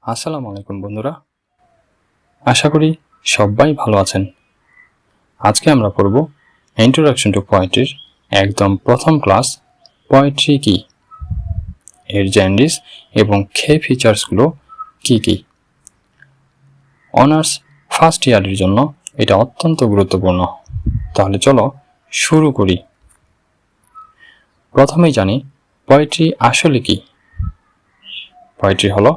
আসসালামু আলাইকুম বন্ধুরা, আশা করি সবাই ভালো আছেন। আজকে আমরা পড়ব ইন্ট্রোডাকশন টু পোয়েট্রির একদম প্রথম ক্লাস, পোয়েট্রি কি, এর জেনরিস এবং কে ফিচার্সগুলো কি কি। অনার্স ফার্স্ট ইয়ারের জন্য এটা অত্যন্ত গুরুত্বপূর্ণ। তাহলে চলো শুরু করি। প্রথমেই জানি পোয়েট্রি আসলে কি। পোয়েট্রি হলো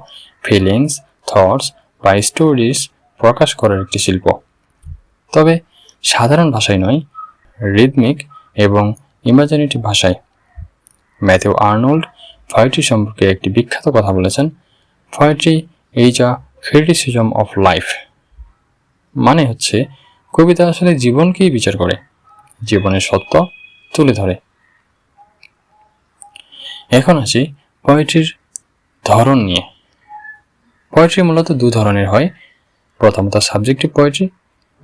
ফিলিংস, থটস বা স্টোরিজ প্রকাশ করার একটি শিল্প, তবে সাধারণ ভাষায় নয়, রিদমিক এবং ইমাজিনেটিভ ভাষায়। ম্যাথিউ আর্নল্ড পোয়েট্রি সম্পর্কে একটি বিখ্যাত কথা বলেছেন, poetry is a criticism of life. মানে হচ্ছে কবিতা আসলে জীবনকেই বিচার করে, জীবনের সত্য তুলে ধরে। এখন আসি পোয়েট্রির ধরন নিয়ে। পোয়েট্রি মূলত দু ধরনের হয়। প্রথমত সাবজেক্টিভ পোয়েট্রি,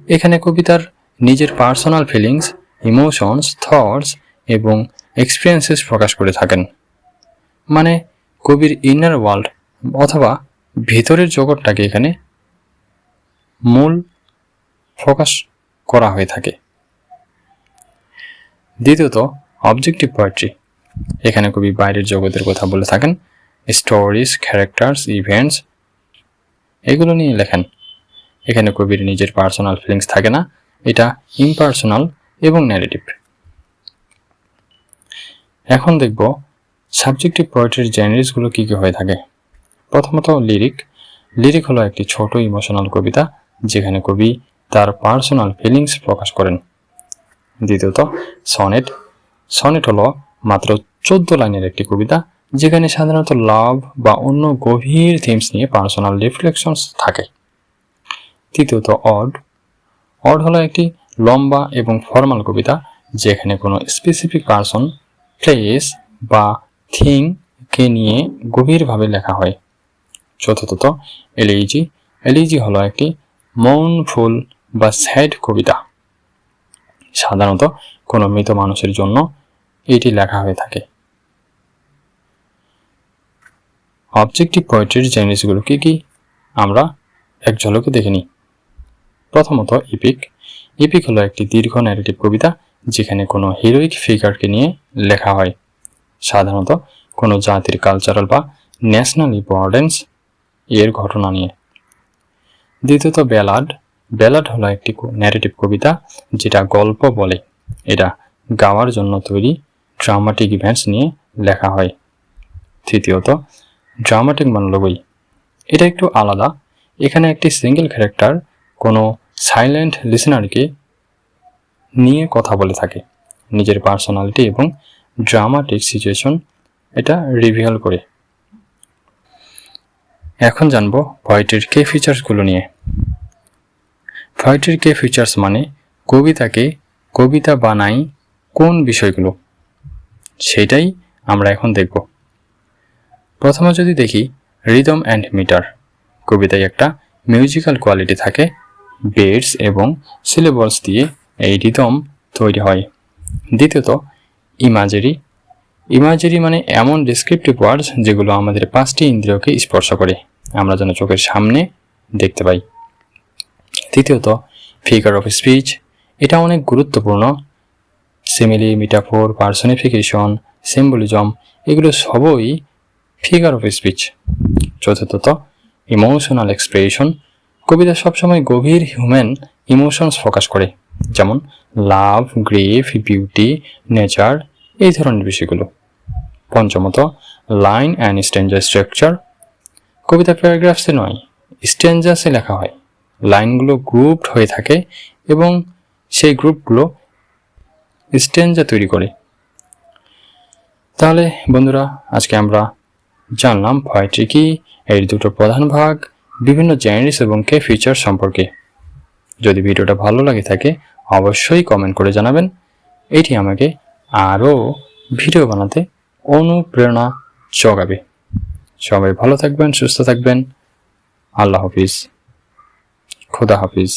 এখানে কবিতার নিজের পার্সোনাল ফিলিংস, ইমোশনস, থটস এবং এক্সপিরিয়েন্সেস প্রকাশ করে থাকেন। মানে কবির ইনার ওয়ার্ল্ড অথবা ভেতরের জগৎটাকে এখানে মূল ফোকাস করা হয়ে থাকে। দ্বিতীয়ত অবজেক্টিভ পোয়েট্রি, এখানে কবি বাইরের জগতের কথা বলে থাকেন, স্টোরিজ, ক্যারেক্টার্স, ইভেন্টস এগুলো নিয়ে লেখেন। এখানে কবির নিজের পার্সোনাল ফিলিংস থাকে না, এটা ইমপার্সোনাল এবং ন্যারেটিভ। এখন দেখব সাবজেক্টিভ পোয়েট্রির জেনারিসগুলো কী কী হয়ে থাকে। প্রথমত লিরিক। লিরিক হলো একটি ছোট ইমোশনাল কবিতা যেখানে কবি তার পার্সোনাল ফিলিংস প্রকাশ করেন। দ্বিতীয়ত সনেট। সনেট হলো মাত্র 14 লাইনের একটি কবিতা যেখানে সাধারণত লাভ বা অন্য গভীর থিমস নিয়ে পার্সোনাল রিফ্লেকশনস থাকে। তৃতীয়ত অড। অড হলো একটি লম্বা এবং ফর্মাল কবিতা যেখানে কোনো স্পেসিফিক পার্সন, প্লেস বা থিংকে নিয়ে গভীরভাবে লেখা হয়। চতুর্থত এলিজি। এলিজি হলো একটি মৌনফুল বা স্যাড কবিতা, সাধারণত কোনো মৃত মানুষের জন্য এটি লেখা হয়ে থাকে। অবজেক্টিভ পোয়েট্রির জেনারিসগুলো কি কি আমরা এক ঝলকে দেখে নিই। প্রথমত ইপিক। ইপিক হলো একটি দীর্ঘ ন্যারেটিভ কবিতা যেখানে কোনো হিরোইক ফিগারকে নিয়ে লেখা হয়, সাধারণত কোনো জাতির কালচারাল বা ন্যাশনাল ইম্পর্টেন্স এর ঘটনা নিয়ে। দ্বিতীয়ত ব্যালাড। ব্যালাড হলো একটি ন্যারেটিভ কবিতা যেটা গল্প বলে, এটা গাওয়ার জন্য তৈরি ড্রামাটিক ইভেন্টস নিয়ে লেখা হয়। তৃতীয়ত ড্রামাটিক মনোলগই। এটা একটু আলাদা, এখানে একটি সিঙ্গেল ক্যারেক্টার কোনো সাইলেন্ট লিসেনারকে নিয়ে কথা বলে থাকে, নিজের পার্সোনালিটি এবং ড্রামাটিক সিচুয়েশন এটা রিভিল করে। এখন জানবো পোয়েট্রির কে ফিচার্সগুলো নিয়ে। পোয়েট্রির কে ফিচার্স মানে কবিতাকে কবিতা বানাই কোন বিষয়গুলো, সেটাই আমরা এখন দেখব। প্রথমে যদি দেখি রিদম অ্যান্ড মিটার, কবিতায় একটা মিউজিক্যাল কোয়ালিটি থাকে, বেডস এবং সিলেবলস দিয়ে এই রিদম তৈরি হয়। দ্বিতীয়ত ইমাজেরি। ইমাজেরি মানে এমন ডেসক্রিপটিভ ওয়ার্ডস যেগুলো আমাদের 5টি ইন্দ্রিয়কে স্পর্শ করে, আমরা যেন চোখের সামনে দেখতে পাই। তৃতীয়ত ফিগার অফ স্পিচ, এটা অনেক গুরুত্বপূর্ণ। সিমিলি, মিটাফোর, পার্সনিফিকেশন, সিম্বলিজম এগুলো সবই ফিগার অফ স্পিচ। চতুর্থত ইমোশনাল এক্সপ্রেশন, কবিতা সবসময় গভীর হিউম্যান ইমোশনস প্রকাশ করে, যেমন লাভ, গ্রিফ, বিউটি, নেচার এই ধরনের বিষয়গুলো। পঞ্চমত লাইন অ্যান্ড স্ট্যাঞ্জা স্ট্রাকচার, কবিতা প্যারাগ্রাফসে নয় স্ট্যাঞ্জাসে লেখা হয়, লাইনগুলো গ্রুপড হয়ে থাকে এবং সেই গ্রুপগুলো স্ট্যাঞ্জা তৈরি করে। তাহলে বন্ধুরা আজকে আমরা জানলাম পোয়েট্রি কি, এর দুটো প্রধান ভাগ, বিভিন্ন জেনারিস এবং কে ফিচার সম্পর্কে। যদি ভিডিওটা ভালো লাগে থাকে অবশ্যই কমেন্ট করে জানাবেন, এটি আমাকে আরও ভিডিও বানাতে অনুপ্রেরণা জোগাবে। সবাই ভালো থাকবেন, সুস্থ থাকবেন। আল্লাহ হাফিজ, খোদা হাফিজ।